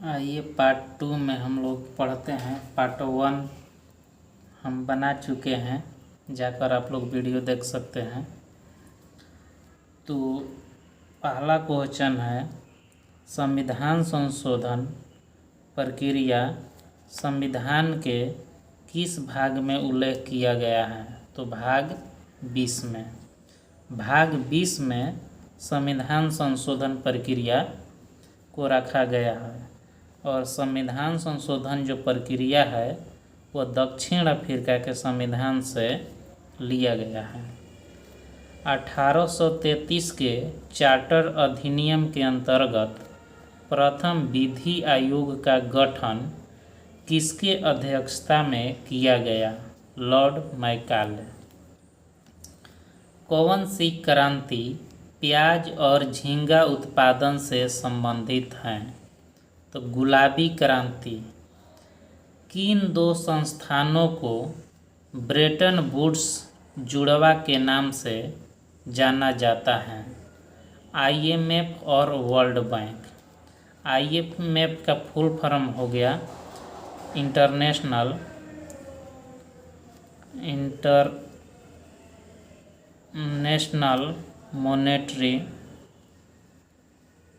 आइए पार्ट 2 में हम लोग पढ़ते हैं। पार्ट 1 हम बना चुके हैं, जाकर आप लोग वीडियो देख सकते हैं। तो पहला क्वेश्चन है, संविधान संशोधन प्रक्रिया संविधान के किस भाग में उल्लेख किया गया है? तो भाग 20 में। भाग 20 में संविधान संशोधन प्रक्रिया को रखा गया है और संविधान संशोधन जो प्रक्रिया है वह दक्षिण अफ्रीका के संविधान से लिया गया है। 1833 के चार्टर अधिनियम के अंतर्गत प्रथम विधि आयोग का गठन किसके अध्यक्षता में किया गया? Lord Macaulay. कौन सी क्रांति प्याज और झींगा उत्पादन से संबंधित है? तो गुलाबी क्रांति। किन दो संस्थानों को ब्रेटन वुड्स जुड़वा के नाम से जाना जाता है? IMF और वर्ल्ड बैंक। IMF का फुल फॉर्म हो गया इंटरनेशनल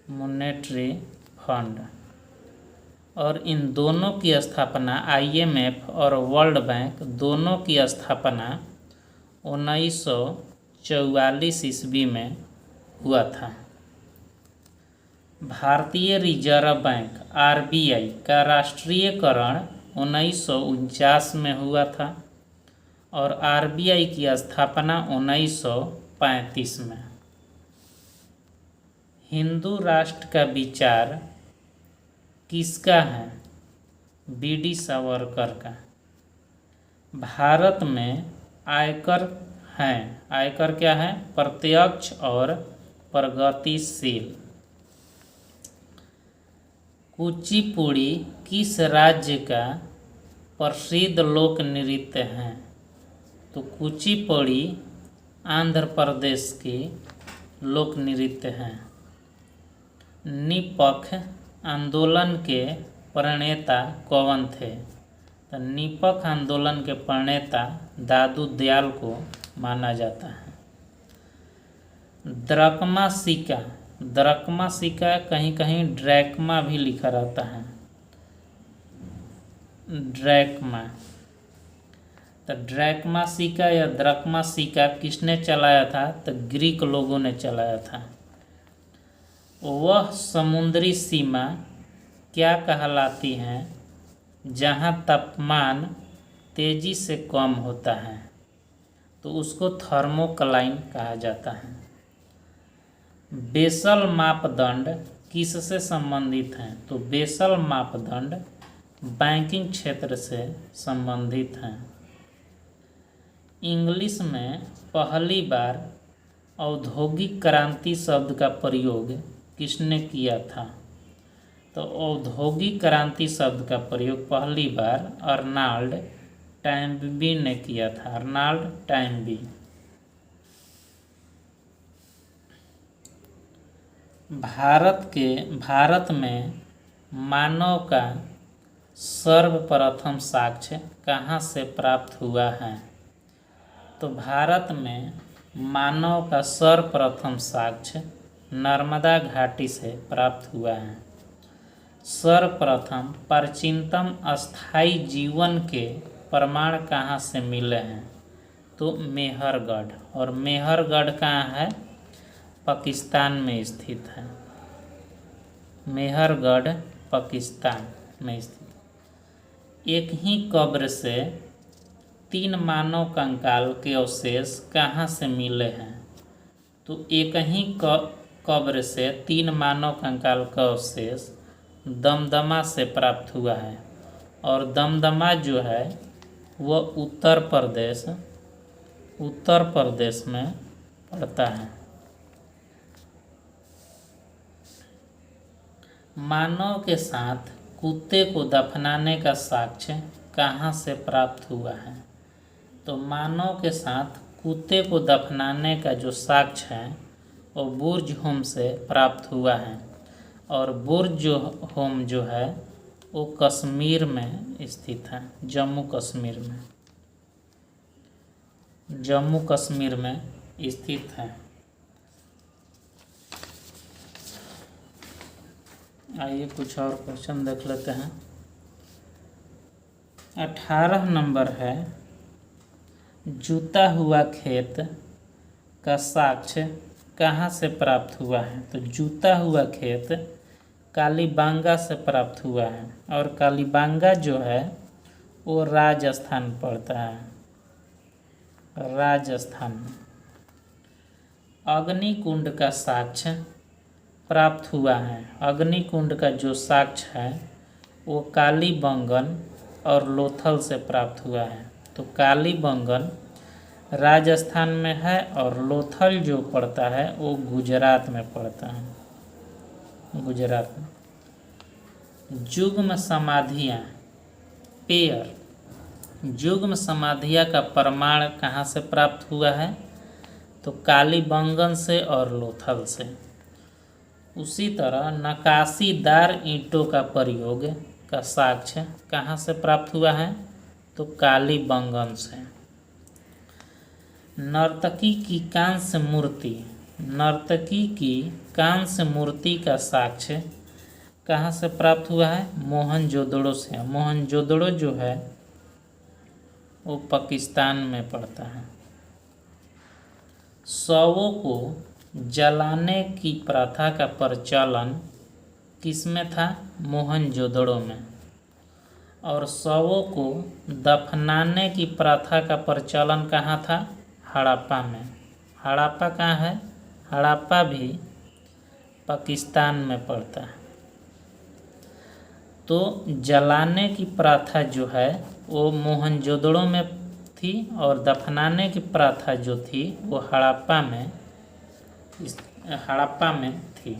मॉनेटरी फंड, और इन दोनों की स्थापना IMF और वर्ल्ड बैंक दोनों की स्थापना 1944 ईस्वी में हुआ था। भारतीय रिजर्व बैंक RBI का राष्ट्रीयकरण 1949 में हुआ था और RBI की स्थापना 1935 में। हिंदू राष्ट्र का विचार किसका है? BD सावरकर का। भारत में आयकर है, आयकर क्या है? प्रत्यक्ष और प्रगतिशील। कुचिपुड़ी किस राज्य का प्रसिद्ध लोक नृत्य है? तो कुचिपुड़ी आंध्र प्रदेश की लोक नृत्य है। निपख आंदोलन के प्रणेता कौन थे? तो निपख आंदोलन के प्रणेता दादू दयाल को माना जाता है। द्रकमा सिक्का, द्रकमा सिक्का कहीं कहीं ड्रैकमा भी लिखा रहता है, ड्रैकमा। तो ड्रैकमा सिक्का या द्रकमा सिक्का किसने चलाया था? तो ग्रीक लोगों ने चलाया था। वह समुद्री सीमा क्या कहलाती है जहाँ तापमान तेजी से कम होता है? तो उसको थर्मोक्लाइन कहा जाता है। बेसल मापदंड किससे संबंधित हैं? तो बेसल मापदंड बैंकिंग क्षेत्र से संबंधित हैं। इंग्लिश में पहली बार औद्योगिक क्रांति शब्द का प्रयोग किसने किया था? तो औद्योगिक क्रांति शब्द का प्रयोग पहली बार अर्नाल्ड टैम्बी ने किया था, अर्नाल्ड टैम्बी। भारत में मानव का सर्वप्रथम साक्ष्य कहाँ से प्राप्त हुआ है? तो भारत में मानव का सर्वप्रथम साक्ष्य नर्मदा घाटी से प्राप्त हुआ है। सर्वप्रथम प्राचीनतम अस्थायी जीवन के प्रमाण कहाँ से मिले हैं? तो मेहरगढ़, और मेहरगढ़ कहाँ है? पाकिस्तान में स्थित है। मेहरगढ़ पाकिस्तान में स्थित। एक ही कब्र से 3 मानव कंकाल के अवशेष कहाँ से मिले हैं? तो एक ही कब्र से 3 मानव कंकाल का अवशेष दमदमा से प्राप्त हुआ है, और दमदमा जो है वह उत्तर प्रदेश में पड़ता है। मानव के साथ कुत्ते को दफनाने का साक्ष्य कहाँ से प्राप्त हुआ है? तो मानव के साथ कुत्ते को दफनाने का जो साक्ष्य है वो बुर्ज होम से प्राप्त हुआ है, और बुर्ज होम जो है वो कश्मीर में स्थित है, जम्मू कश्मीर में, जम्मू कश्मीर में स्थित है। आइए कुछ और क्वेश्चन देख लेते हैं। 18 नंबर है, जुता हुआ खेत का साक्ष्य कहाँ से प्राप्त हुआ है? तो जुता हुआ खेत कालीबांगा से प्राप्त हुआ है, और कालीबांगा जो है वो राजस्थान पड़ता है, राजस्थान में। अग्निकुंड का साक्ष्य प्राप्त हुआ है, अग्निकुंड का जो साक्ष्य है वो कालीबंगन और लोथल से प्राप्त हुआ है। तो कालीबंगन राजस्थान में है और लोथल जो पड़ता है वो गुजरात में पड़ता है, गुजरात में। युग्म समाधियाँ, पेयर, युग्म समाधियाँ का प्रमाण कहाँ से प्राप्त हुआ है? तो कालीबंगन से और लोथल से। उसी तरह नकाशीदार ईंटों का प्रयोग का साक्ष्य कहाँ से प्राप्त हुआ है? तो कालीबंगन से। नर्तकी की कांस्य मूर्ति, नर्तकी की कांस्य मूर्ति का साक्ष्य कहाँ से प्राप्त हुआ है? मोहनजोदड़ो से। मोहनजोदड़ो जो है वो पाकिस्तान में पड़ता है। शवों को जलाने की प्रथा का प्रचलन किसमें था? मोहनजोदड़ो में। और शवों को दफनाने की प्रथा का प्रचलन कहाँ था? हड़प्पा में। हड़प्पा कहाँ है? हड़प्पा भी पाकिस्तान में पड़ता है। तो जलाने की प्रथा जो है वो मोहनजोदड़ो में थी, और दफनाने की प्रथा जो थी वो हड़प्पा में थी।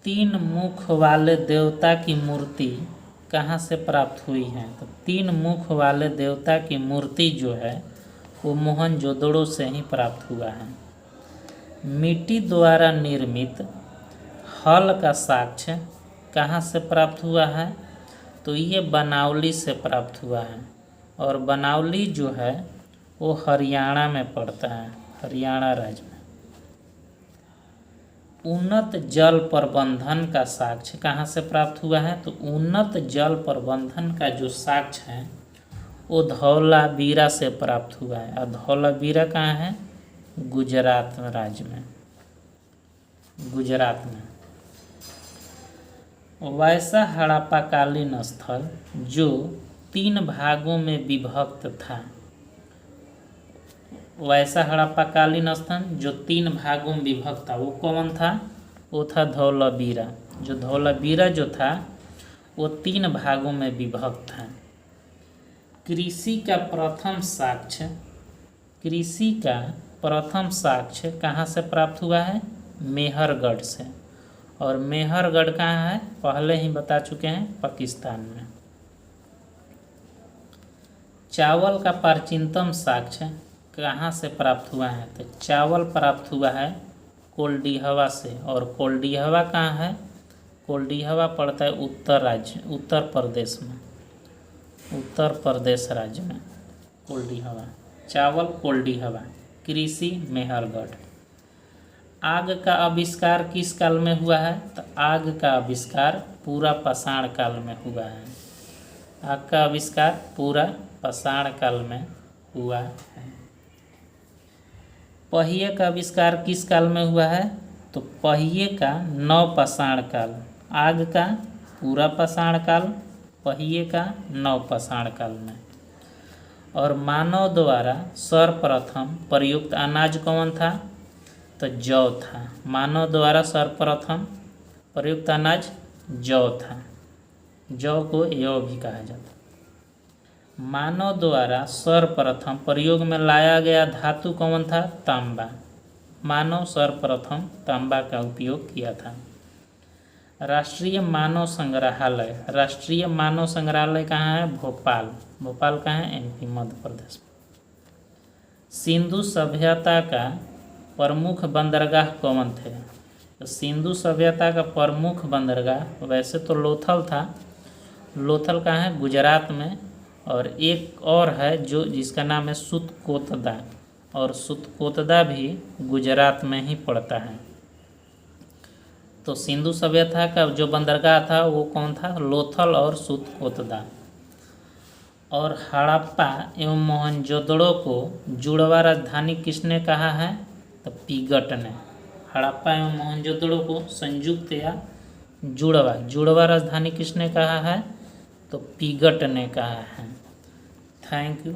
तीन मुख वाले देवता की मूर्ति कहाँ से प्राप्त हुई है? तो तीन मुख वाले देवता की मूर्ति जो है वो मोहनजोदड़ो से ही प्राप्त हुआ है। मिट्टी द्वारा निर्मित हल का साक्ष्य कहाँ से प्राप्त हुआ है? तो ये बनावली से प्राप्त हुआ है, और बनावली जो है वो हरियाणा में पड़ता है, हरियाणा राज्य में। उन्नत जल प्रबंधन का साक्ष्य कहाँ से प्राप्त हुआ है? तो उन्नत जल प्रबंधन का जो साक्ष्य है वो धौलावीरा से प्राप्त हुआ है, और धौलावीरा कहाँ है? गुजरात राज्य में, गुजरात में। वैसा हड़प्पाकालीन स्थल जो 3 भागों में विभक्त था, वैसा हड़प्पाकालीन स्थल जो 3 भागों में विभक्त था वो कौन था? वो था धौलावीरा। जो धौलावीरा जो था वो 3 भागों में विभक्त था। कृषि का प्रथम साक्ष्य, कृषि का प्रथम साक्ष्य कहाँ से प्राप्त हुआ है? मेहरगढ़ से। और मेहरगढ़ कहाँ है? पहले ही बता चुके हैं, पाकिस्तान में। चावल का प्राचीनतम साक्ष्य कहाँ से प्राप्त हुआ है? तो चावल प्राप्त हुआ है कोल्डिहवा से। और कोल्डिहवा कहाँ है? कोल्डिहवा पड़ता है उत्तर प्रदेश में, उत्तर प्रदेश राज्य में कोल्डिहवा। चावल कोल्डिहवा, कृषि मेहरगढ़। आग का आविष्कार किस काल में हुआ है? तो आग का आविष्कार पूरा पाषाण काल में हुआ है। आग का आविष्कार पूरा पाषाण काल में हुआ है। पहिए का आविष्कार किस काल में हुआ है? तो पहिए का नवपाषाण काल। आग का पूरा पाषाण काल, पहिए का नवपाषाण काल में। और मानव द्वारा सर्वप्रथम प्रयुक्त अनाज कौन था? तो जौ था। मानव द्वारा सर्वप्रथम प्रयुक्त अनाज जौ था। जौ को यौ भी कहा जाता। मानव द्वारा सर्वप्रथम प्रयोग में लाया गया धातु कौन था? तांबा। मानव सर्वप्रथम तांबा का उपयोग किया था। राष्ट्रीय मानव संग्रहालय, राष्ट्रीय मानव संग्रहालय कहाँ है? भोपाल। भोपाल कहाँ है? एमपी, मध्य प्रदेश। सिंधु सभ्यता का प्रमुख बंदरगाह कौन थे? तो सिंधु सभ्यता का प्रमुख बंदरगाह वैसे तो लोथल था। लोथल कहाँ है? गुजरात में। और एक और है जो जिसका नाम है सुतकोतदा, और सुतकोतदा भी गुजरात में ही पड़ता है। तो सिंधु सभ्यता का जो बंदरगाह था वो कौन था? लोथल और सुतकोतदा। और हड़प्पा एवं मोहनजोदड़ो को जुड़वा राजधानी किसने कहा है? तो पिगट ने। हड़प्पा एवं मोहनजोदड़ो को संयुक्त या जुड़वा राजधानी किसने कहा है? तो पिगट ने कहा है। Thank you.